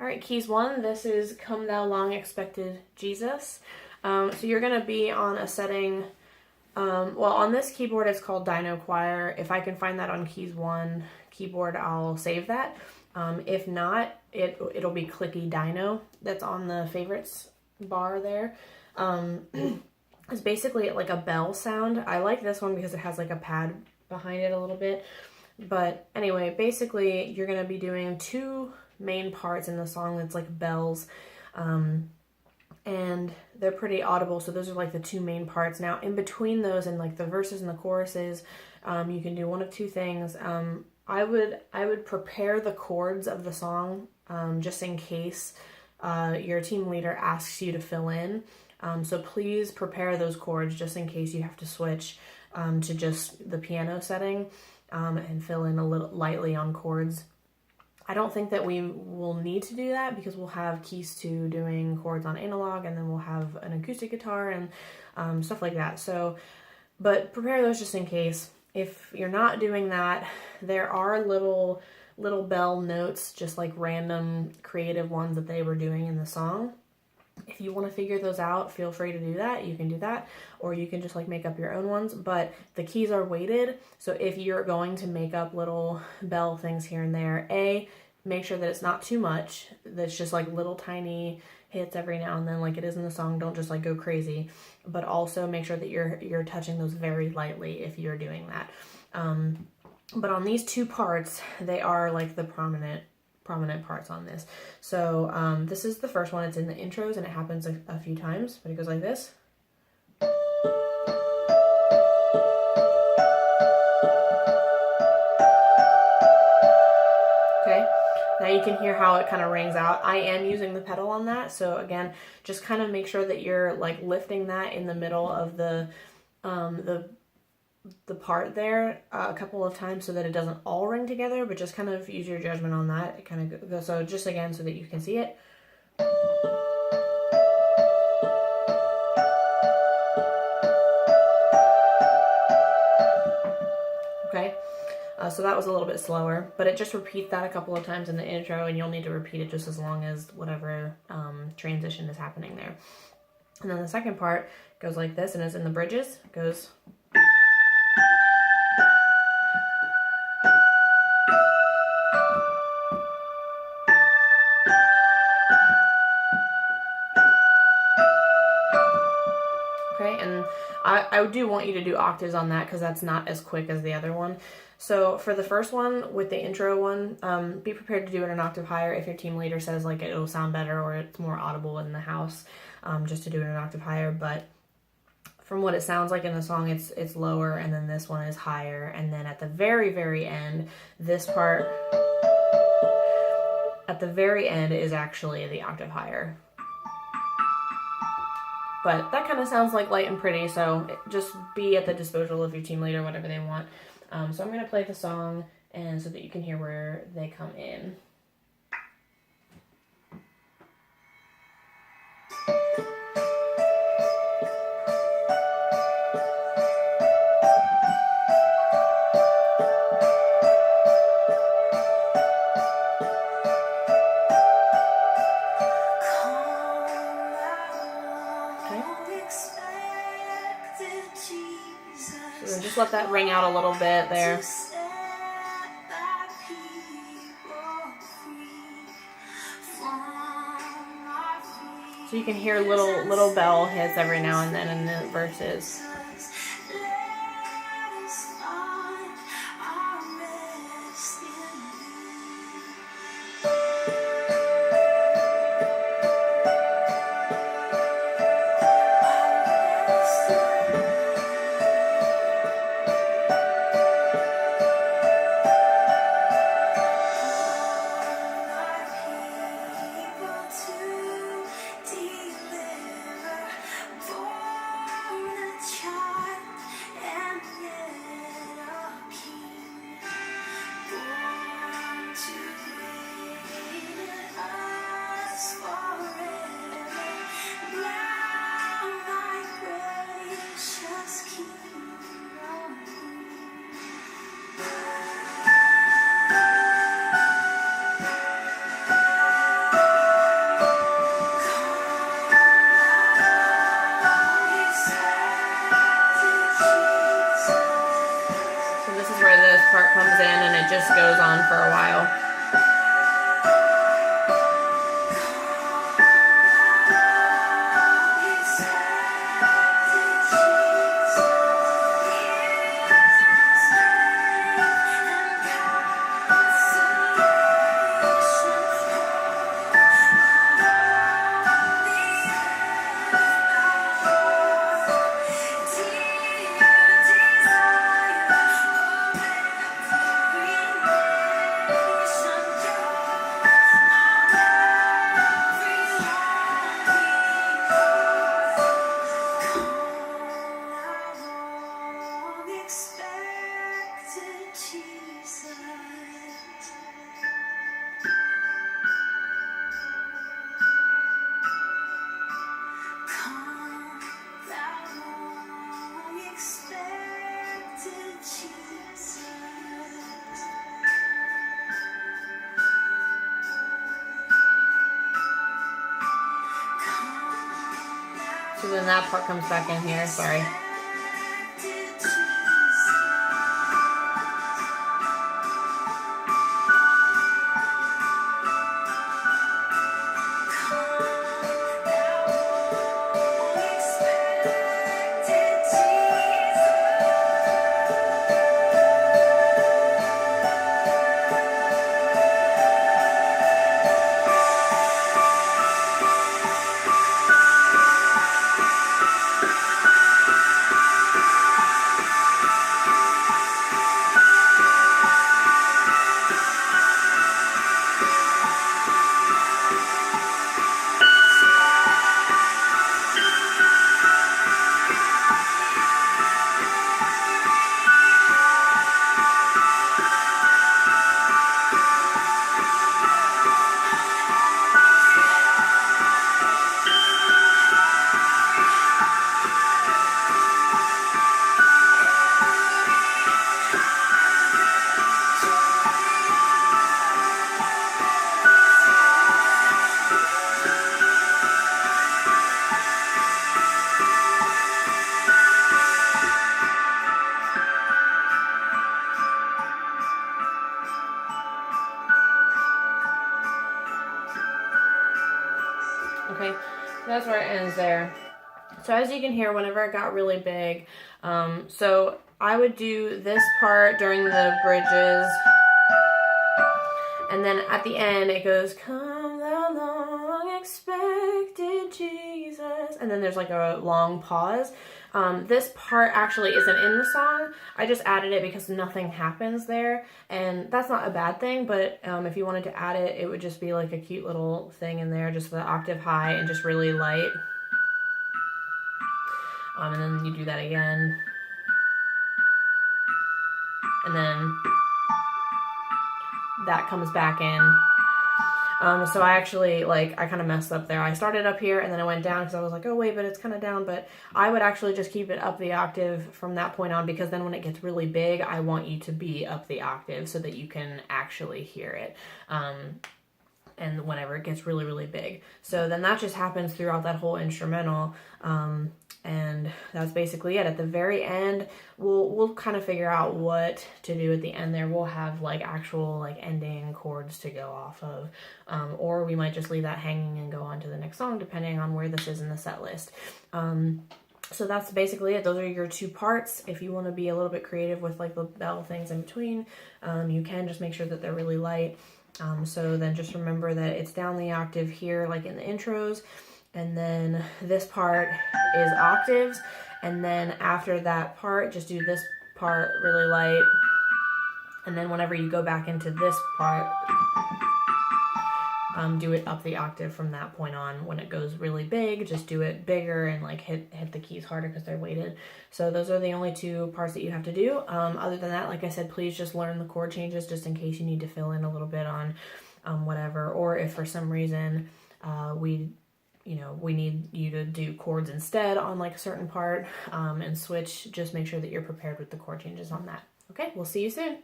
All right, keys 1, this is Come Thou Long Expected Jesus. So you're going to be on a setting, well, on this keyboard it's called Dyno Choir. If I can find that on keys 1 keyboard, I'll save that. If not, it'll be Clicky Dyno that's on the favorites bar there. It's basically like a bell sound. I like this one because it has like a pad behind it a little bit. But anyway, basically you're going to be doing 2 main parts in the song that's like bells, and they're pretty audible, so those are like the 2 main parts. Now in between those and like the verses and the choruses, you can do one of 2 things. I would prepare the chords of the song just in case your team leader asks you to fill in, so please prepare those chords just in case you have to switch to just the piano setting and fill in a little lightly on chords. I don't think that we will need to do that because we'll have keys 2 doing chords on analog, and then we'll have an acoustic guitar and stuff like that. So, but prepare those just in case. If you're not doing that, there are little bell notes, just like random creative ones that they were doing in the song. If you want to figure those out, feel free to do that. You can do that, or you can just like make up your own ones, but the keys are weighted. So if you're going to make up little bell things here and there, make sure that it's not too much. That's just like little tiny hits every now and then like it is in the song. Don't just like go crazy, but also make sure that you're touching those very lightly if you're doing that. But on these 2 parts, they are like the prominent parts on this. So this is the first one. It's in the intros and it happens a few times, but it goes like this. Okay, now you can hear how it kind of rings out. I am using the pedal on that, so again, just kind of make sure that you're like lifting that in the middle of the part there a couple of times so that it doesn't all ring together, but just kind of use your judgment on that. It kind of goes, so just again so that you can see it. Okay, so that was a little bit slower, but it just repeats that a couple of times in the intro, and you'll need to repeat it just as long as whatever transition is happening there. And then the second part goes like this, and it's in the bridges. It goes... Okay, and I do want you to do octaves on that because that's not as quick as the other one. So for the first one, with the intro one, be prepared to do it an octave higher if your team leader says like it'll sound better or it's more audible in the house, just to do it an octave higher. But from what it sounds like in the song, it's lower, and then this one is higher. And then at the very end, this part at the very end is actually the octave higher. But that kind of sounds like light and pretty, so just be at the disposal of your team leader, whatever they want. So I'm going to play the song and so that you can hear where they come in. So just let that ring out a little bit there. So you can hear little bell hits every now and then in the verses. just goes on for a while. So then that part comes back in here, sorry. Okay, that's where it ends there. So as you can hear, whenever it got really big, so I would do this part during the bridges, and then at the end it goes, "Come thou long expected Jesus," and then there's like a long pause. This part actually isn't in the song. I just added it because nothing happens there, and that's not a bad thing, but if you wanted to add it, it would just be like a cute little thing in there, just the octave high and just really light. And then you do that again. And then that comes back in. So I actually, I kind of messed up there. I started up here and then I went down because I was like, oh wait, but it's kind of down. But I would actually just keep it up the octave from that point on, because then when it gets really big, I want you to be up the octave so that you can actually hear it. And whenever it gets really, really big. So then that just happens throughout that whole instrumental. And that's basically it. At the very end, we'll kind of figure out what to do at the end there. We'll have actual ending chords to go off of. Or we might just leave that hanging and go on to the next song, depending on where this is in the set list. So that's basically it. Those are your two parts. If you want to be a little bit creative with the bell things in between, you can just make sure that they're really light. So then just remember that it's down the octave here, in the intros, and then this part is octaves, and then after that part, just do this part really light, and then whenever you go back into this part, do it up the octave from that point on. When it goes really big, just do it bigger and hit the keys harder because they're weighted. So those are the only two parts that you have to do. Other than that, like I said, please just learn the chord changes just in case you need to fill in a little bit on whatever, or if for some reason we need you to do chords instead on a certain part and switch, just make sure that you're prepared with the chord changes on that. Okay, we'll see you soon.